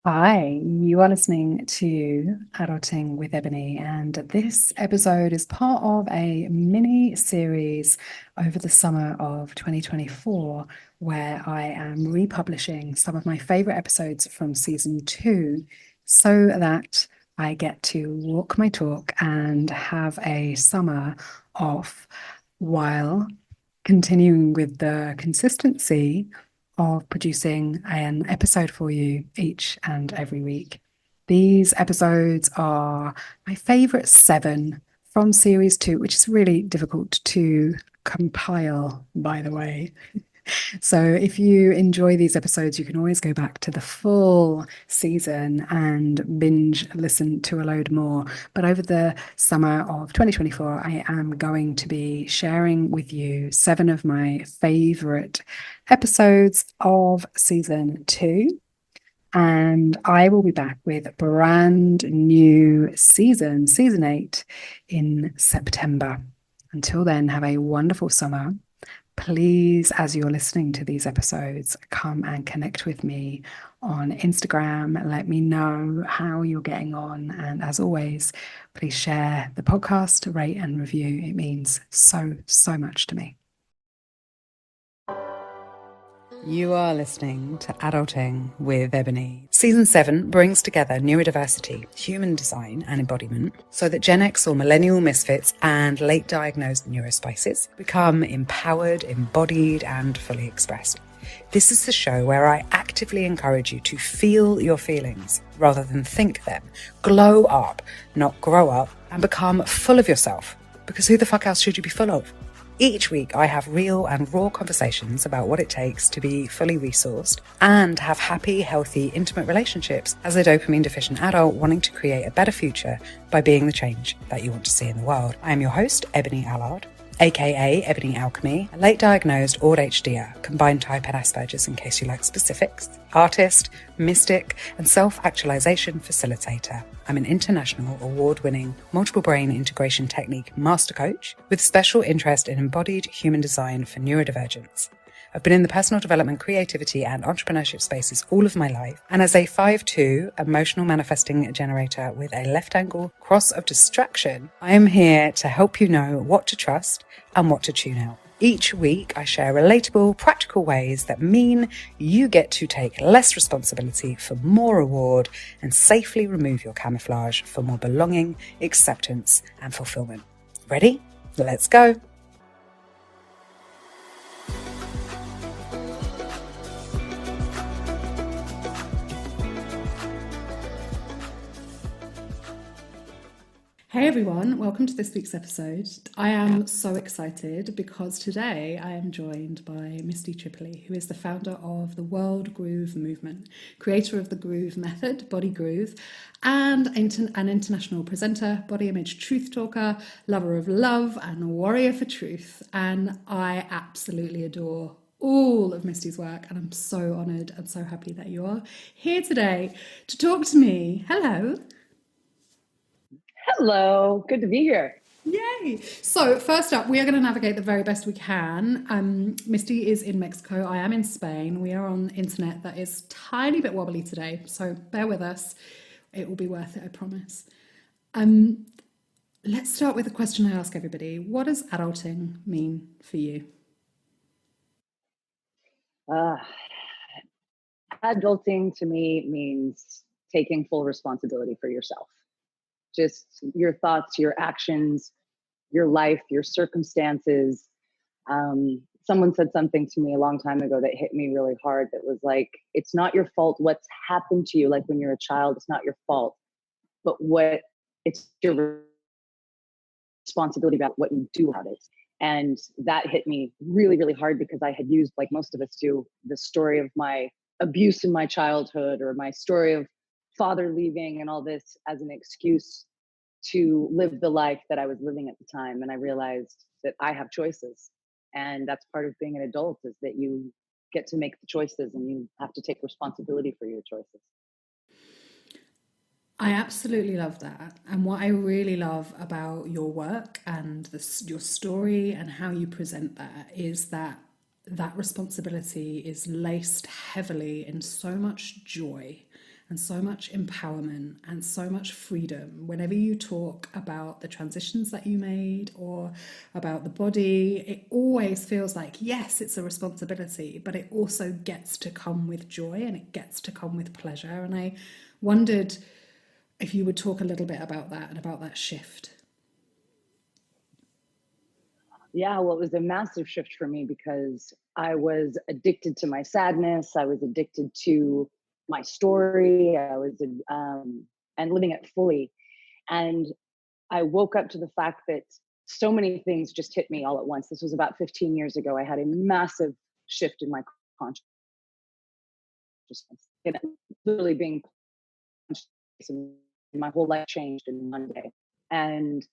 Hi, you are listening to Adulting with Ebony, and this episode is part of a mini series over the summer of 2024, where I am republishing some of my favorite episodes from season two so that I get to walk my talk and have a summer off while continuing with the consistency of producing an episode for you each and every week. These episodes are my favorite seven from series two, which is really difficult to compile, by the way. So if you enjoy these episodes, you can always go back to the full season and binge listen to a load more. But over the summer of 2024, I am going to be sharing with you seven of my favorite episodes of season two. And I will be back with a brand new season eight, in September. Until then, have a wonderful summer. Please, as you're listening to these episodes, come and connect with me on Instagram. Let me know how you're getting on. And as always, please share the podcast, rate and review. It means so, so much to me. You are listening to Adulting with Ebony. Season 7 brings together neurodiversity, human design, and embodiment so that Gen X or millennial misfits and late diagnosed neurospices become empowered, embodied, and fully expressed. This is the show where I actively encourage you to feel your feelings rather than think them. Glow up, not grow up, and become full of yourself. Because who the fuck else should you be full of? Each week, I have real and raw conversations about what it takes to be fully resourced and have happy, healthy, intimate relationships as a dopamine deficient adult wanting to create a better future by being the change that you want to see in the world. I am your host, Ebony Allard, aka Ebony Alchemy, a late diagnosed ADHDer, combined type and Asperger's in case you like specifics, artist, mystic, and self-actualization facilitator. I'm an international award-winning multiple brain integration technique master coach with special interest in embodied human design for neurodivergence. I've been in the personal development, creativity, and entrepreneurship spaces all of my life. And as a 5'2" emotional manifesting generator with a left angle cross of distraction, I am here to help you know what to trust and what to tune out. Each week, I share relatable, practical ways that mean you get to take less responsibility for more reward and safely remove your camouflage for more belonging, acceptance, and fulfillment. Ready? Let's go. Hey everyone, welcome to this week's episode. I am so excited because today I am joined by Misty Tripoli, who is the founder of the World Groove Movement, creator of the Groove Method, Body Groove, and an international presenter, body image truth talker, lover of love, and warrior for truth. And I absolutely adore all of Misty's work, and I'm so honoured and so happy that you are here today to talk to me. Hello. Hello, good to be here. Yay! So, first up, we are going to navigate the very best we can. Misty is in Mexico. I am in Spain. We are on internet that is tiny bit wobbly today, so bear with us. It will be worth it, I promise. Let's start with a question I ask everybody. What does adulting mean for you? Adulting to me means taking full responsibility for yourself. Just your thoughts, your actions, your life, your circumstances. Someone said something to me a long time ago that hit me really hard that was like, it's not your fault what's happened to you. Like when you're a child, it's not your fault, but it's your responsibility about what you do about it. And that hit me really, really hard because I had used, like most of us do, the story of my abuse in my childhood or my story of father leaving and all this as an excuse to live the life that I was living at the time. And I realized that I have choices. And that's part of being an adult, is that you get to make the choices and you have to take responsibility for your choices. I absolutely love that. And what I really love about your work and your story and how you present that is that that responsibility is laced heavily in so much joy and so much empowerment and so much freedom. Whenever you talk about the transitions that you made or about the body, it always feels like, yes, it's a responsibility, but it also gets to come with joy and it gets to come with pleasure. And I wondered if you would talk a little bit about that and about that shift. Yeah, well, it was a massive shift for me because I was addicted to my sadness. I was addicted to my story. And living it fully. And I woke up to the fact that so many things just hit me all at once. This was about 15 years ago. I had a massive shift in my consciousness, and literally being punched, and my whole life changed in one day. And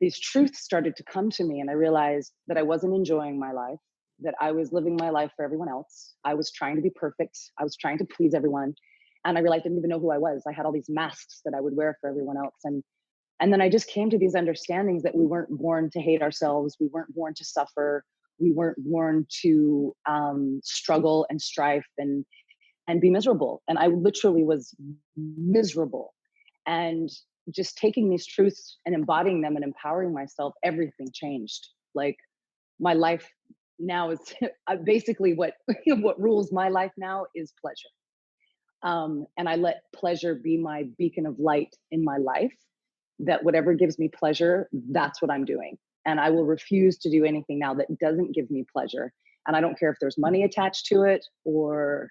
these truths started to come to me, and I realized that I wasn't enjoying my life, that I was living my life for everyone else. I was trying to be perfect. I was trying to please everyone. And I realized I didn't even know who I was. I had all these masks that I would wear for everyone else. And then I just came to these understandings that we weren't born to hate ourselves. We weren't born to suffer. We weren't born to struggle and strife and be miserable. And I literally was miserable. And just taking these truths and embodying them and empowering myself, everything changed. Like my life now is basically what what rules my life now is pleasure. And I let pleasure be my beacon of light in my life. That whatever gives me pleasure, that's what I'm doing. And I will refuse to do anything now that doesn't give me pleasure. And I don't care if there's money attached to it, or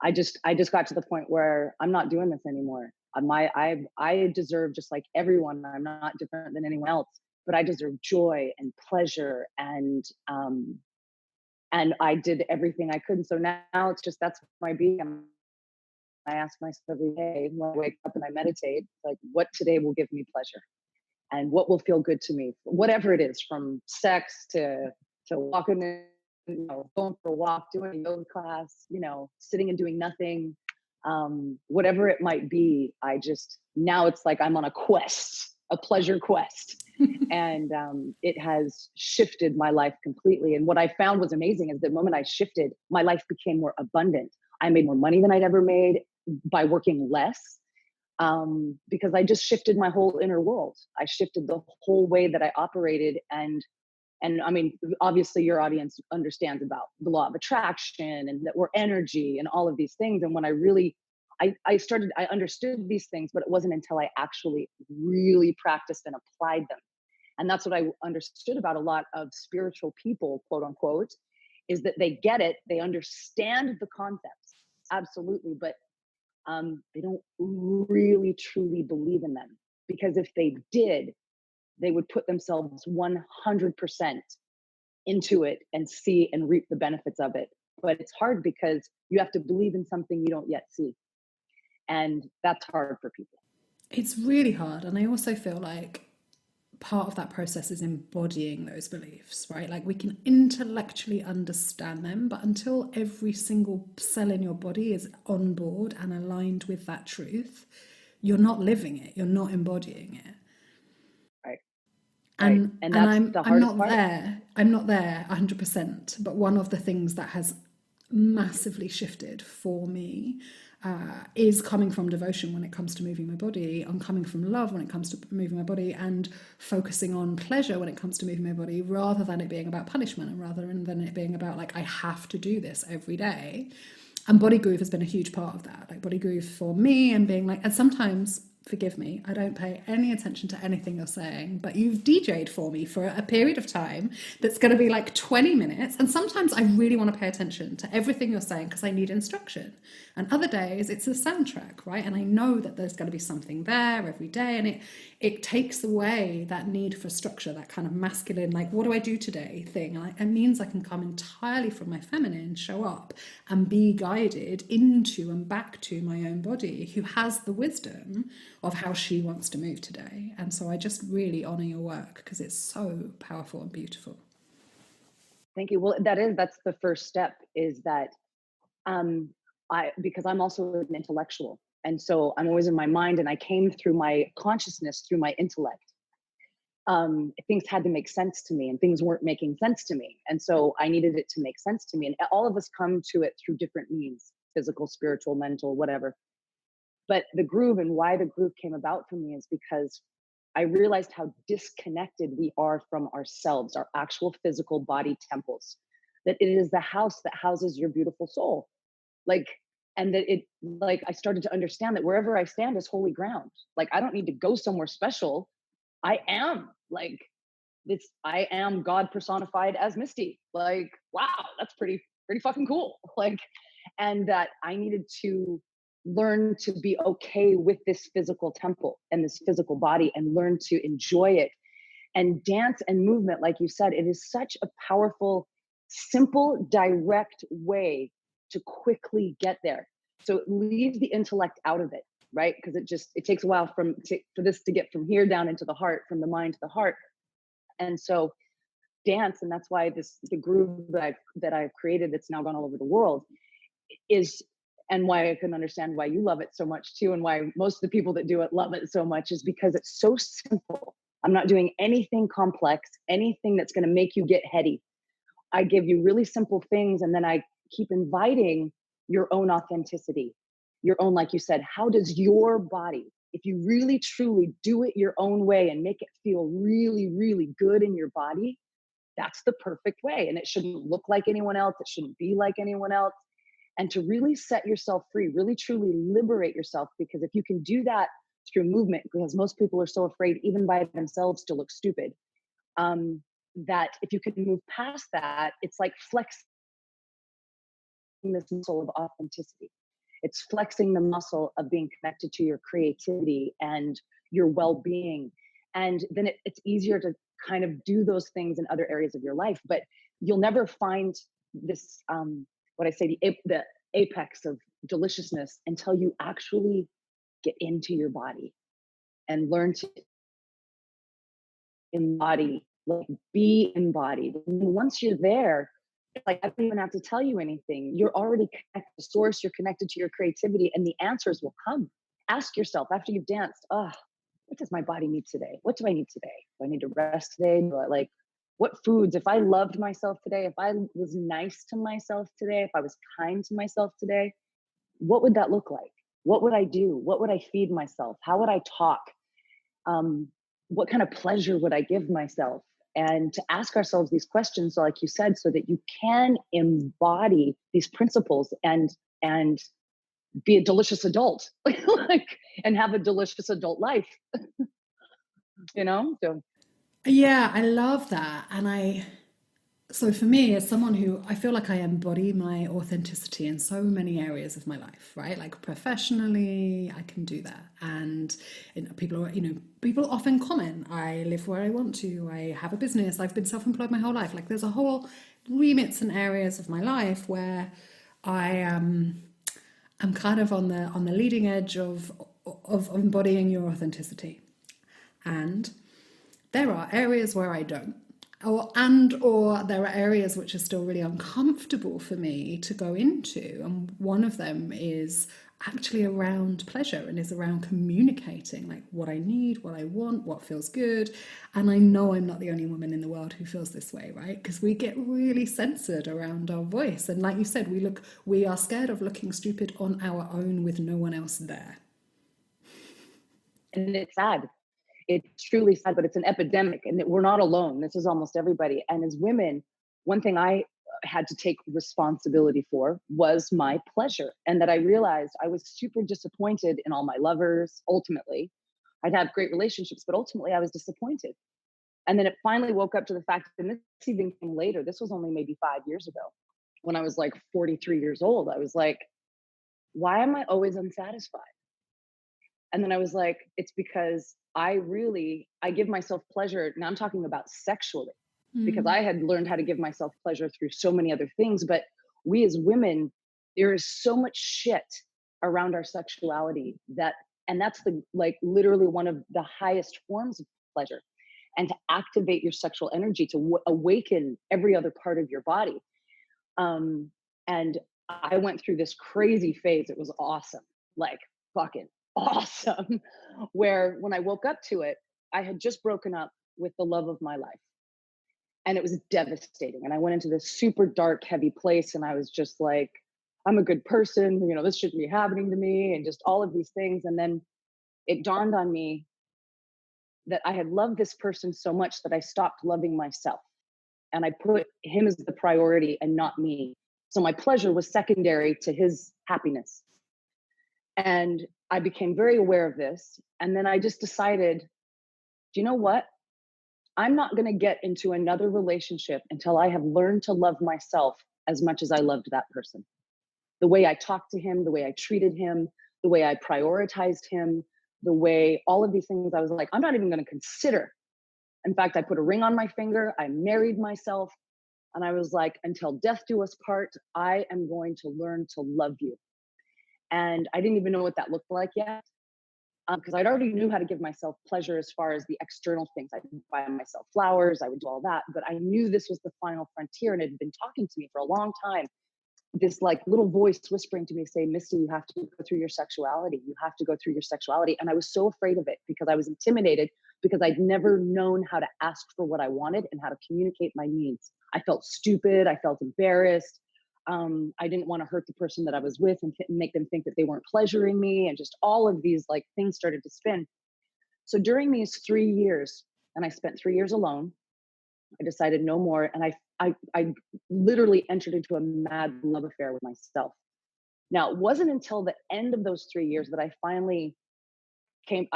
I just got to the point where I'm not doing this anymore. I deserve, just like everyone. I'm not different than anyone else, but I deserve joy and pleasure, and I did everything I could. And so now it's just, that's my being. I ask myself every day when I wake up and I meditate, like, what today will give me pleasure and what will feel good to me, whatever it is, from sex to walking in, going for a walk, doing a yoga class, sitting and doing nothing, whatever it might be. I just, now it's like I'm on a quest, a pleasure quest. And it has shifted my life completely. And what I found was amazing is the moment I shifted, my life became more abundant. I made more money than I'd ever made by working less, because I just shifted my whole inner world. I shifted the whole way that I operated. And I mean, obviously your audience understands about the law of attraction and that we're energy and all of these things. And when I really, I understood these things, but it wasn't until I actually really practiced and applied them. And that's what I understood about a lot of spiritual people, quote unquote, is that they get it, they understand the concepts, absolutely, but they don't really truly believe in them. Because if they did, they would put themselves 100% into it and see and reap the benefits of it. But it's hard because you have to believe in something you don't yet see. And that's hard for people. It's really hard. And I also feel like part of that process is embodying those beliefs, right? Like we can intellectually understand them, but until every single cell in your body is on board and aligned with that truth, you're not living it, you're not embodying it. Right. And that's I'm the I'm hardest not part. there. I'm not there 100%. But one of the things that has massively shifted for me is coming from devotion when it comes to moving my body, and coming from love when it comes to moving my body, and focusing on pleasure when it comes to moving my body, rather than it being about punishment, and rather than it being about like I have to do this every day. And Body Groove has been a huge part of that. Like Body Groove for me, and being like, and sometimes, forgive me, I don't pay any attention to anything you're saying, but you've DJ'd for me for a period of time that's going to be like 20 minutes. And sometimes I really want to pay attention to everything you're saying because I need instruction. And other days it's a soundtrack, right? And I know that there's going to be something there every day. And it takes away that need for structure, that kind of masculine, like, what do I do today thing? It means I can come entirely from my feminine, show up and be guided into and back to my own body, who has the wisdom of how she wants to move today. And so I just really honor your work because it's so powerful and beautiful. Thank you. Well, that's the first step, is that because I'm also an intellectual. And so I'm always in my mind, and I came through my consciousness, through my intellect. Things had to make sense to me, and things weren't making sense to me. And so I needed it to make sense to me. And all of us come to it through different means: physical, spiritual, mental, whatever. But the groove, and why the groove came about for me, is because I realized how disconnected we are from ourselves, our actual physical body temples, that it is the house that houses your beautiful soul. Like, and that it, like, I started to understand that wherever I stand is holy ground. Like, I don't need to go somewhere special. I am like, it's, I am God personified as Misty. Like, wow, that's pretty fucking cool. Like, and that I needed to learn to be okay with this physical temple and this physical body and learn to enjoy it. And dance and movement, like you said, it is such a powerful, simple, direct way to quickly get there. So it leaves the intellect out of it, right? Because it takes a while for this to get from here down into the heart, from the mind to the heart. And so dance, and that's why the groove that I've created, that's now gone all over the world, is, and why I can understand why you love it so much too, and why most of the people that do it love it so much, is because it's so simple. I'm not doing anything complex, anything that's going to make you get heady. I give you really simple things, and then I keep inviting your own authenticity, your own, like you said, how does your body, if you really truly do it your own way and make it feel really, really good in your body, that's the perfect way. And it shouldn't look like anyone else. It shouldn't be like anyone else. And to really set yourself free, really truly liberate yourself. Because if you can do that through movement, because most people are so afraid, even by themselves, to look stupid, that if you can move past that, it's like flexing this muscle of authenticity. It's flexing the muscle of being connected to your creativity and your well-being. And then it's easier to kind of do those things in other areas of your life. But you'll never find this, what I say, the apex of deliciousness, until you actually get into your body and learn to embody, like, be embodied. And once you're there, it's like, I don't even have to tell you anything. You're already connected to source, you're connected to your creativity, and the answers will come. Ask yourself after you've danced, what does my body need today? What do I need today? Do I need to rest today? Do I, like, what foods, if I loved myself today, if I was nice to myself today, if I was kind to myself today, what would that look like? What would I do? What would I feed myself? How would I talk? What kind of pleasure would I give myself? And to ask ourselves these questions, like you said, so that you can embody these principles and be a delicious adult, like, and have a delicious adult life, So Yeah, I love that. So for me, as someone who I feel like I embody my authenticity in so many areas of my life, right? Like professionally, I can do that. And people often comment, I live where I want to, I have a business, I've been self-employed my whole life. Like there's a whole remits and areas of my life where I'm kind of on the leading edge of embodying your authenticity. And there are areas where I don't. Or there are areas which are still really uncomfortable for me to go into. And one of them is actually around pleasure and is around communicating like what I need, what I want, what feels good. And I know I'm not the only woman in the world who feels this way, right? Because we get really censored around our voice. And like you said, we are scared of looking stupid on our own with no one else there. And it's sad. It's truly sad, but it's an epidemic, and we're not alone. This is almost everybody. And as women, one thing I had to take responsibility for was my pleasure. And that I realized I was super disappointed in all my lovers. Ultimately, I'd have great relationships, but ultimately I was disappointed. And then it finally woke up to the fact, and this even came later. This was only maybe 5 years ago, when I was like 43 years old. I was like, why am I always unsatisfied? And then I was like, it's because I give myself pleasure. Now I'm talking about sexually, because I had learned how to give myself pleasure through so many other things. But we as women, there is so much shit around our sexuality and that's literally one of the highest forms of pleasure. And to activate your sexual energy, to awaken every other part of your body. And I went through this crazy phase. It was awesome. Like, fucking awesome. Where when I woke up to it, I had just broken up with the love of my life. And it was devastating. And I went into this super dark, heavy place. And I was just like, I'm a good person, this shouldn't be happening to me, and just all of these things. And then it dawned on me that I had loved this person so much that I stopped loving myself. And I put him as the priority and not me. So my pleasure was secondary to his happiness. And I became very aware of this. And then I just decided, do you know what? I'm not going to get into another relationship until I have learned to love myself as much as I loved that person. The way I talked to him, the way I treated him, the way I prioritized him, the way all of these things, I was like, I'm not even going to consider. In fact, I put a ring on my finger. I married myself. And I was like, until death do us part, I am going to learn to love you. And I didn't even know what that looked like yet. Because I'd already knew how to give myself pleasure as far as the external things. I would buy myself flowers, I would do all that, but I knew this was the final frontier, and it had been talking to me for a long time. This like little voice whispering to me, saying, Misty, you have to go through your sexuality. You have to go through your sexuality. And I was so afraid of it because I was intimidated, because I'd never known how to ask for what I wanted and how to communicate my needs. I felt stupid. I felt embarrassed. I didn't want to hurt the person that I was with and make them think that they weren't pleasuring me, and just all of these like things started to spin. So during these 3 years, and I spent 3 years alone, I decided no more. And I literally entered into a mad love affair with myself. Now, it wasn't until the end of those 3 years that I finally came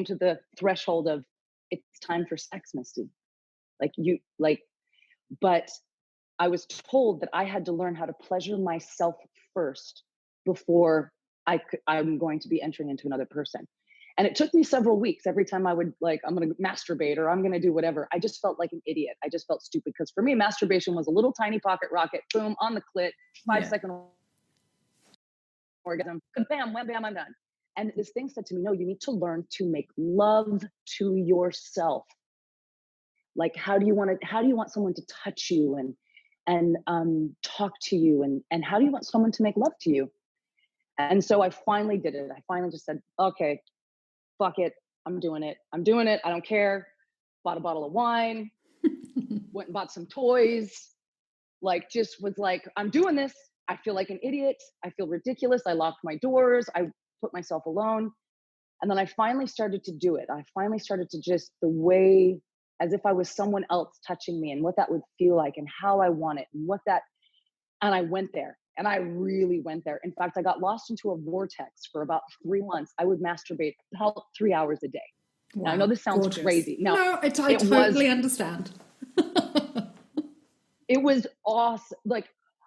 to the threshold of, it's time for sex, Misty. But I was told that I had to learn how to pleasure myself first before I'm going to be entering into another person. And it took me several weeks. Every time I would I'm going to masturbate or I'm going to do whatever, I just felt like an idiot. I just felt stupid, because for me, masturbation was a little tiny pocket rocket, boom, on the clit, 5-second orgasm, bam, wham, bam, I'm done. And this thing said to me, no, you need to learn to make love to yourself. Like, how do you want someone to touch you and talk to you, and how do you want someone to make love to you? And so I finally did it. I finally just said, okay, fuck it. I'm doing it. I don't care. Bought a bottle of wine, went and bought some toys, just was like, I'm doing this. I feel like an idiot. I feel ridiculous. I locked my doors. I put myself alone. And then I finally started to do it. I finally started to just as if I was someone else touching me, and what that would feel like, and how I want it, and I went there, and I really went there. In fact, I got lost into a vortex for about 3 months. I would masturbate about 3 hours a day. Wow, now, I know this sounds gorgeous. crazy. Now, no, I totally understand. It was awesome.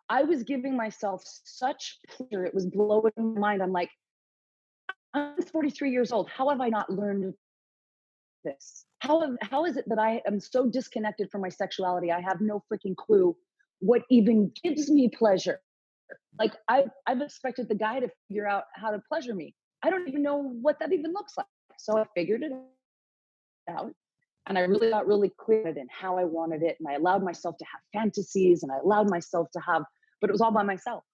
I was giving myself such pleasure. It was blowing my mind. I'm like, I'm 43 years old. How have I not learned this? How is it that I am so disconnected from my sexuality? I have no freaking clue what even gives me pleasure. I've expected the guy to figure out how to pleasure me. I don't even know what that even looks like. So I figured it out, and I really got really clear in how I wanted it. And I allowed myself to have fantasies, and I allowed myself to have, but it was all by myself.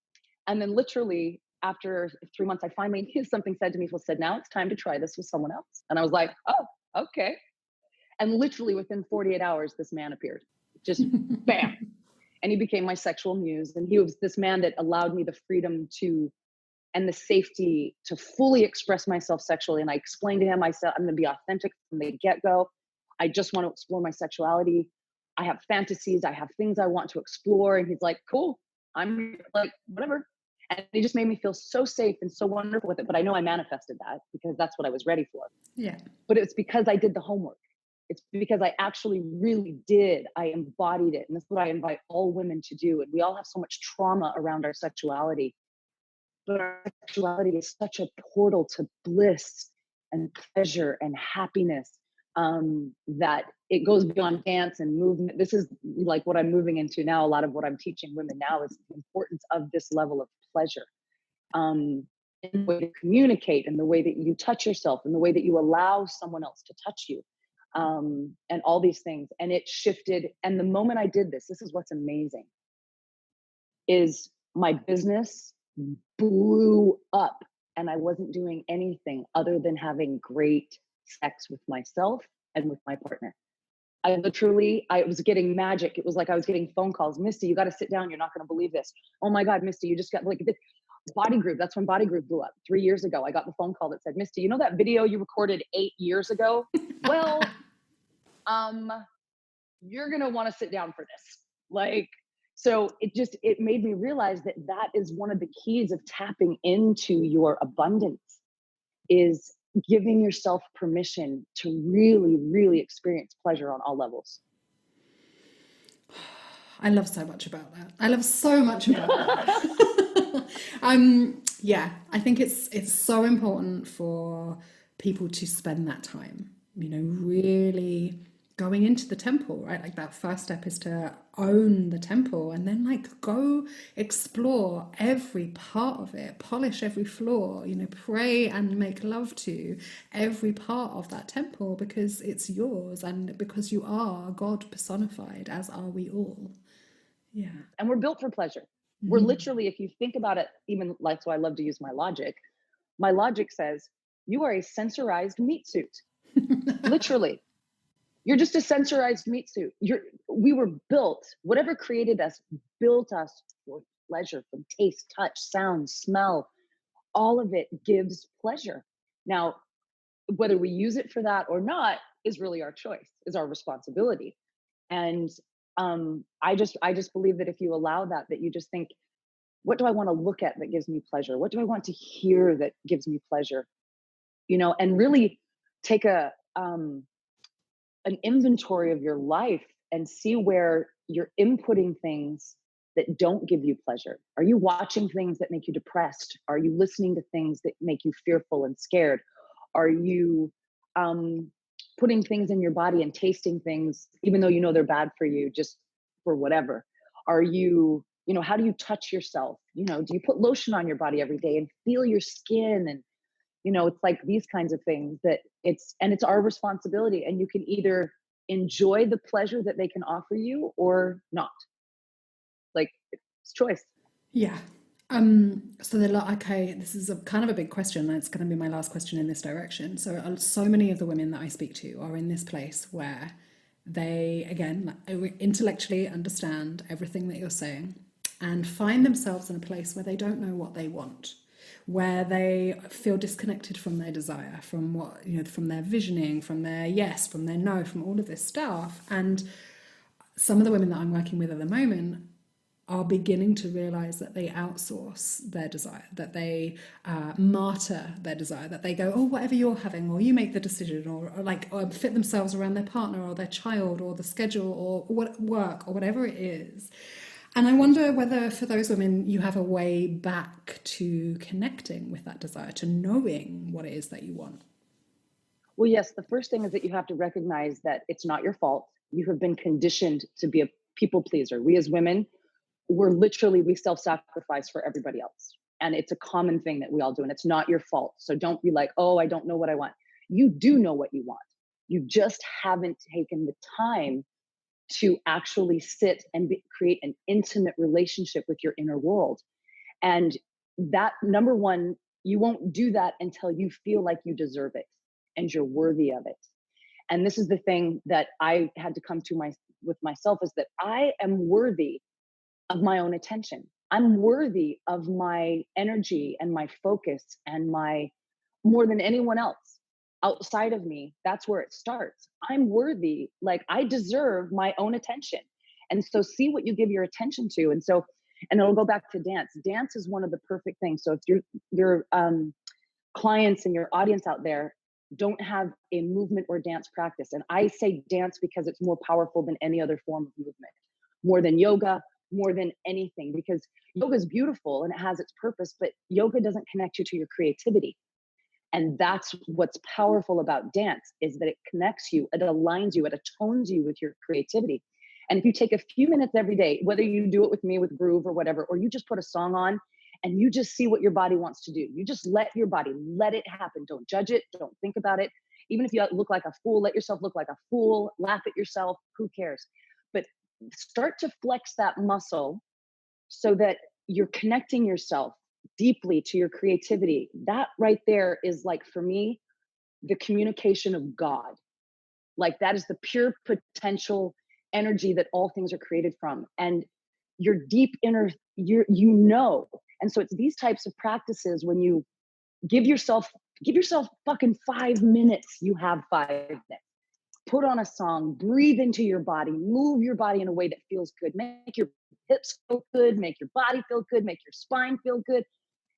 And then literally after 3 months, I finally, something said to me, now it's time to try this with someone else. And I was like, oh, okay. And literally within 48 hours, this man appeared, just bam. And he became my sexual muse. And he was this man that allowed me the freedom and the safety to fully express myself sexually. And I explained to him, I said, I'm going to be authentic from the get-go. I just want to explore my sexuality. I have fantasies. I have things I want to explore. And he's like, cool. I'm like, whatever. And he just made me feel so safe and so wonderful with it. But I know I manifested that because that's what I was ready for. Yeah. But it's because I did the homework. It's because I actually really did. I embodied it. And that's what I invite all women to do. And we all have so much trauma around our sexuality. But our sexuality is such a portal to bliss and pleasure and happiness, that it goes beyond dance and movement. This is like what I'm moving into now. A lot of what I'm teaching women now is the importance of this level of pleasure, in the way to communicate, in the way that you touch yourself, in the way that you allow someone else to touch you, and all these things. And it shifted. And the moment I did this is what's amazing, is my business blew up, and I wasn't doing anything other than having great sex with myself and with my partner. I was getting magic. It was like I was getting phone calls. Misty, you got to sit down. You're not going to believe this. Oh my God, Misty, you just got like this. Body Group. That's when Body Group blew up 3 years ago. I got the phone call that said, Misty, you know that video you recorded 8 years ago? Well, you're going to want to sit down for this. Like, so it made me realize that that is one of the keys of tapping into your abundance, is giving yourself permission to really, really experience pleasure on all levels. I love so much about that. I love so much about that. Yeah, I think it's so important for people to spend that time, really going into the temple, right? Like that first step is to own the temple, and then like go explore every part of it, polish every floor, pray and make love to every part of that temple, because it's yours and because you are God personified, as are we all. Yeah. And we're built for pleasure. We're literally, if you think about it, even like, so I love to use my logic. My logic says you are a sensorized meat suit. Literally. You're just a sensorized meat suit. We were built, whatever created us, built us for pleasure, from taste, touch, sound, smell. All of it gives pleasure. Now, whether we use it for that or not is really our choice, is our responsibility. And I just believe that if you allow that you just think, what do I want to look at that gives me pleasure? What do I want to hear that gives me pleasure? And really take an inventory of your life and see where you're inputting things that don't give you pleasure. Are you watching things that make you depressed? Are you listening to things that make you fearful and scared? Are you putting things in your body and tasting things, even though you know they're bad for you, just for whatever? Are you, how do you touch yourself? Do you put lotion on your body every day and feel your skin? And, it's like these kinds of things that it's our responsibility. And you can either enjoy the pleasure that they can offer you or not. Like, it's choice. Yeah. So okay, this is a kind of a big question. That's going to be my last question in this direction. So many of the women that I speak to are in this place where they, again, intellectually understand everything that you're saying and find themselves in a place where they don't know what they want, where they feel disconnected from their desire, from what, from their visioning, from their yes, from their no, from all of this stuff. And some of the women that I'm working with at the moment are beginning to realize that they outsource their desire, that they martyr their desire, that they go, oh, whatever you're having, or you make the decision, or fit themselves around their partner or their child or the schedule or what work or whatever it is. And I wonder whether for those women you have a way back to connecting with that desire, to knowing what it is that you want. Well, yes, the first thing is that you have to recognize that it's not your fault. You have been conditioned to be a people pleaser. We as women, we self-sacrifice for everybody else. And it's a common thing that we all do. And it's not your fault. So don't be like, oh, I don't know what I want. You do know what you want. You just haven't taken the time to actually sit and create an intimate relationship with your inner world. And that, number one, you won't do that until you feel like you deserve it and you're worthy of it. And this is the thing that I had to come to with myself, is that I am worthy of my own attention. I'm worthy of my energy and my focus and more than anyone else outside of me. That's where it starts. I'm worthy. Like, I deserve my own attention. And so see what you give your attention to. And it'll go back to dance. Dance is one of the perfect things. So if your clients and your audience out there don't have a movement or dance practice, and I say dance because it's more powerful than any other form of movement, more than yoga, more than anything, because yoga is beautiful and it has its purpose, but yoga doesn't connect you to your creativity. And that's what's powerful about dance, is that it connects you, it aligns you, it atones you with your creativity. And if you take a few minutes every day, whether you do it with me with Groove or whatever, or you just put a song on and you just see what your body wants to do. You just let your body, let it happen. Don't judge it. Don't think about it. Even if you look like a fool, let yourself look like a fool, laugh at yourself, who cares? But start to flex that muscle so that you're connecting yourself deeply to your creativity. That right there is, like, for me, the communication of God. Like that is the pure potential energy that all things are created from. And your deep inner, and so it's these types of practices when you give yourself fucking 5 minutes. You have 5 minutes. Put on a song, breathe into your body, move your body in a way that feels good. Make your hips feel good, make your body feel good, make your spine feel good.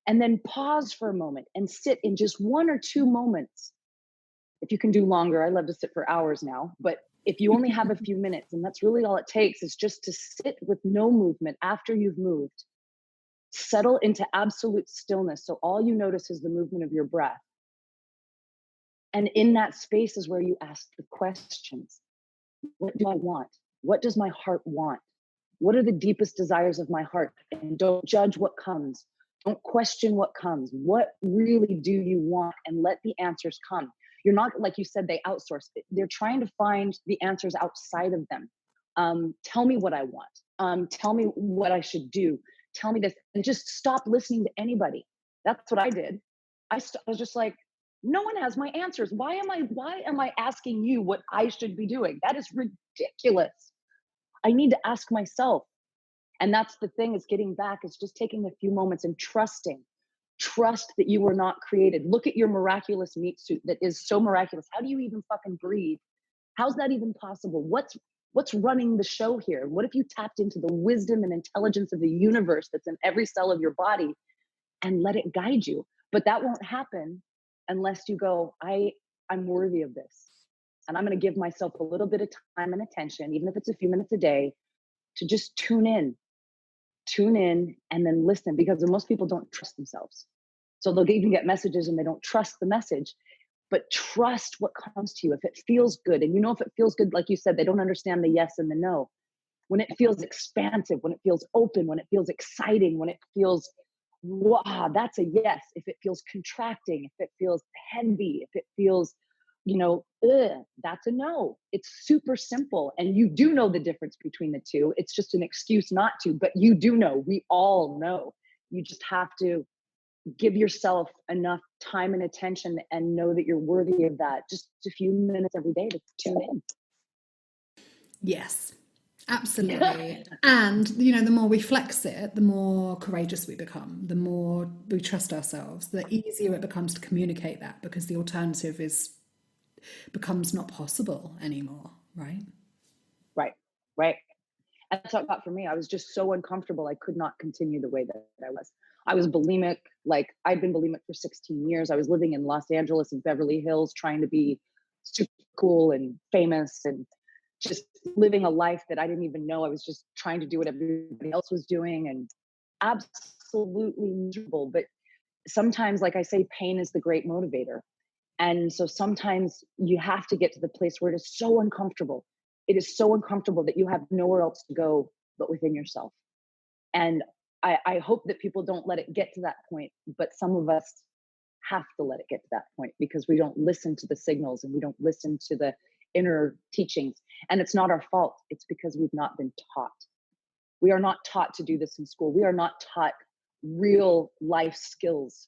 And then pause for a moment and sit in just 1 or 2 moments. If you can do longer, I love to sit for hours now, but if you only have a few minutes, and that's really all it takes, is just to sit with no movement after you've moved, settle into absolute stillness. So all you notice is the movement of your breath. And in that space is where you ask the questions. What do I want? What does my heart want? What are the deepest desires of my heart? And don't judge what comes. Don't question what comes. What really do you want? And let the answers come. You're not, like you said, they outsource it. They're trying to find the answers outside of them. Tell me what I want. Tell me what I should do. Tell me this. And just stop listening to anybody. That's what I did. I was just like, no one has my answers. Why am I asking you what I should be doing? That is ridiculous. I need to ask myself. And that's the thing, is getting back, is just taking a few moments and trust that you were not created. Look at your miraculous meat suit that is so miraculous. How do you even fucking breathe? How's that even possible? What's running the show here? What if you tapped into the wisdom and intelligence of the universe that's in every cell of your body and let it guide you? But that won't happen unless you go, I'm worthy of this. And I'm going to give myself a little bit of time and attention, even if it's a few minutes a day, to just tune in and then listen, because most people don't trust themselves. So they'll even get messages and they don't trust the message, but trust what comes to you. If it feels good, and if it feels good, like you said, they don't understand the yes and the no. When it feels expansive, when it feels open, when it feels exciting, when it feels, wow, that's a yes. If it feels contracting, if it feels heavy, if it feels, that's a no. It's super simple. And you do know the difference between the two. It's just an excuse not to, but you do know. We all know. You just have to give yourself enough time and attention and know that you're worthy of that. Just a few minutes every day to tune in. Yes, absolutely. And, the more we flex it, the more courageous we become, the more we trust ourselves, the easier it becomes to communicate that, because the alternative becomes not possible anymore, right? Right. And that's what I got for me. I was just so uncomfortable. I could not continue the way that I was. I was bulimic. Like, I'd been bulimic for 16 years. I was living in Los Angeles and Beverly Hills, trying to be super cool and famous and just living a life that I didn't even know. I was just trying to do what everybody else was doing, and absolutely miserable. But sometimes, like I say, pain is the great motivator. And so sometimes you have to get to the place where it is so uncomfortable. It is so uncomfortable that you have nowhere else to go but within yourself. And I hope that people don't let it get to that point, but some of us have to let it get to that point, because we don't listen to the signals and we don't listen to the inner teachings. And it's not our fault. It's because we've not been taught. We are not taught to do this in school. We are not taught real life skills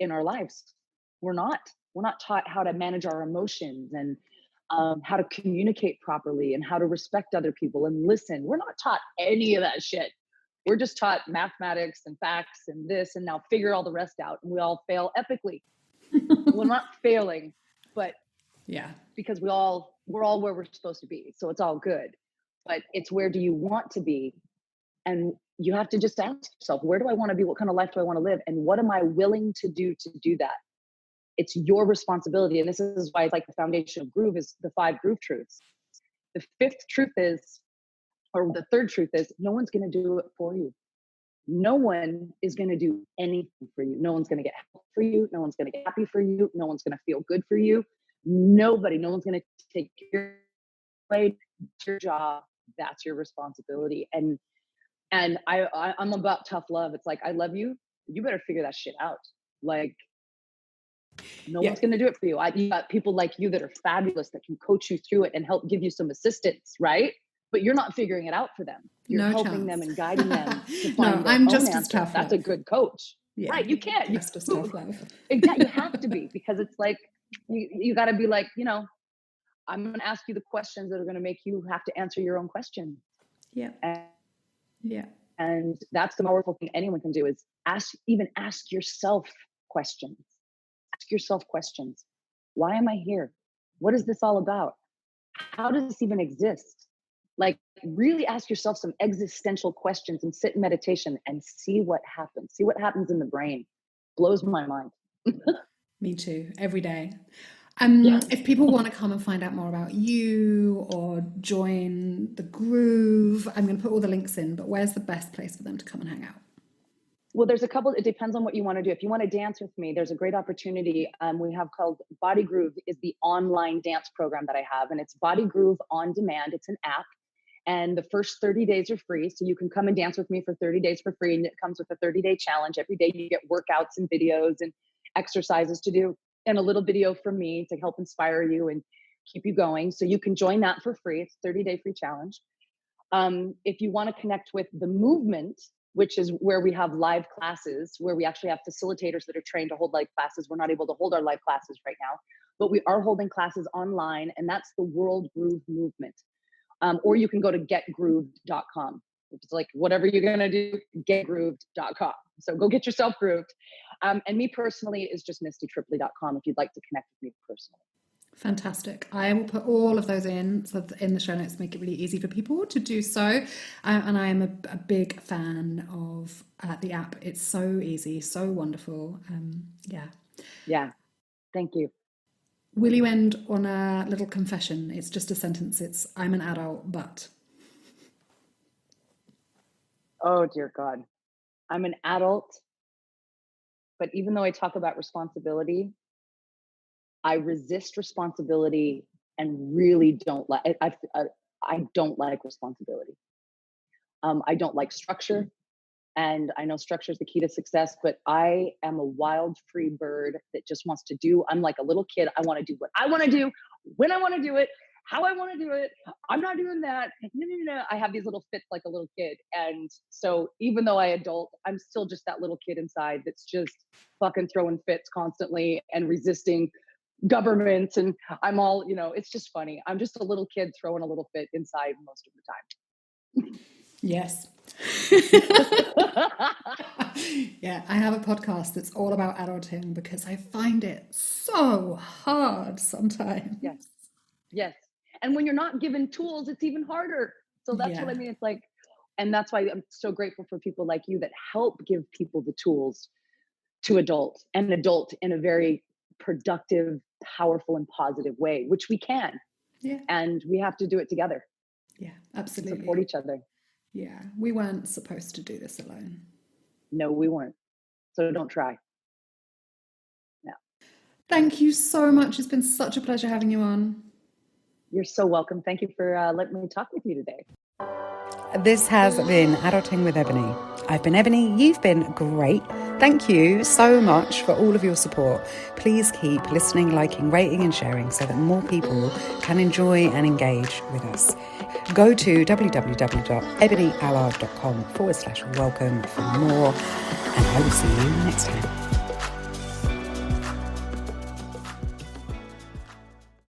in our lives. We're not taught how to manage our emotions and how to communicate properly and how to respect other people and listen. We're not taught any of that shit. We're just taught mathematics and facts and this, and now figure all the rest out. And we all fail epically. We're not failing, but yeah, because we're all where we're supposed to be. So it's all good. But it's, where do you want to be? And you have to just ask yourself, where do I want to be? What kind of life do I want to live? And what am I willing to do that? It's your responsibility. And this is why it's like the foundation of groove is the 5 groove truths. The 5th truth is, or the 3rd truth is, no one's going to do it for you. No one is going to do anything for you. No one's going to get help for you. No one's going to get happy for you. No one's going to feel good for you. No one's going to take your way. It's your job. That's your responsibility. And I'm about tough love. It's like, I love you. You better figure that shit out. Like, no one's going to do it for you. You got people like you that are fabulous, that can coach you through it and help give you some assistance, right? But you're not figuring it out for them. You're helping them and guiding them to find their I'm own just answer. as tough. That's a good coach, right? You can't. Just as tough love. Exactly. You have to be, because it's like you got to be like, I'm going to ask you the questions that are going to make you have to answer your own question. Yeah. And that's the powerful thing anyone can do is ask yourself questions. Ask yourself questions. Why am I here? What is this all about? How does this even exist? Like, really ask yourself some existential questions and sit in meditation and see what happens. See what happens in the brain. Blows my mind. Me too, every day. Yeah. If people want to come and find out more about you or join the groove, I'm going to put all the links in, but where's the best place for them to come and hang out? Well, there's a couple, it depends on what you want to do. If you want to dance with me, there's a great opportunity we have called Body Groove is the online dance program that I have. And it's Body Groove on demand. It's an app. And the first 30 days are free. So you can come and dance with me for 30 days for free. And it comes with a 30-day challenge. Every day you get workouts and videos and exercises to do and a little video from me to help inspire you and keep you going. So you can join that for free. It's a 30-day free challenge. If you want to connect with the movement, which is where we have live classes, where we actually have facilitators that are trained to hold live classes. We're not able to hold our live classes right now, but we are holding classes online, and that's the World Groove Movement. Or you can go to getgrooved.com. It's like, whatever you're going to do, getgrooved.com. So go get yourself grooved. And me personally is just mistytripoli.com if you'd like to connect with me personally. Fantastic. I will put all of those in the show notes, make it really easy for people to do so. And I am a big fan of the app. It's so easy, so wonderful. Yeah. Thank you. Will you end on a little confession? It's just a sentence. It's, I'm an adult, but. Oh, dear God. I'm an adult, but even though I talk about responsibility, I resist responsibility and really don't like, I don't like responsibility. I don't like structure, and I know structure is the key to success, but I am a wild, free bird that just wants to do. I'm like a little kid. I want to do what I want to do, when I want to do it, how I want to do it. I'm not doing that. No. I have these little fits like a little kid. And so even though I adult, I'm still just that little kid inside that's just fucking throwing fits constantly and resisting government. And I'm all, it's just funny. I'm just a little kid throwing a little fit inside most of the time. Yes. Yeah, I have a podcast that's all about adulting because I find it so hard sometimes. Yes. And when you're not given tools, it's even harder. So that's what I mean. It's like, and that's why I'm so grateful for people like you that help give people the tools to adult in a very productive, powerful, and positive way, which we can. Yeah. And we have to do it together. Yeah, absolutely. Support each other. Yeah, we weren't supposed to do this alone. No, we weren't. So don't try. No. Thank you so much. It's been such a pleasure having you on. You're so welcome. Thank you for letting me talk with you today. This has been Adulting with Ebony. I've been Ebony. You've been great. Thank you so much for all of your support. Please keep listening, liking, rating, and sharing so that more people can enjoy and engage with us. Go to www.ebonyallard.com/welcome for more, and I will see you next time.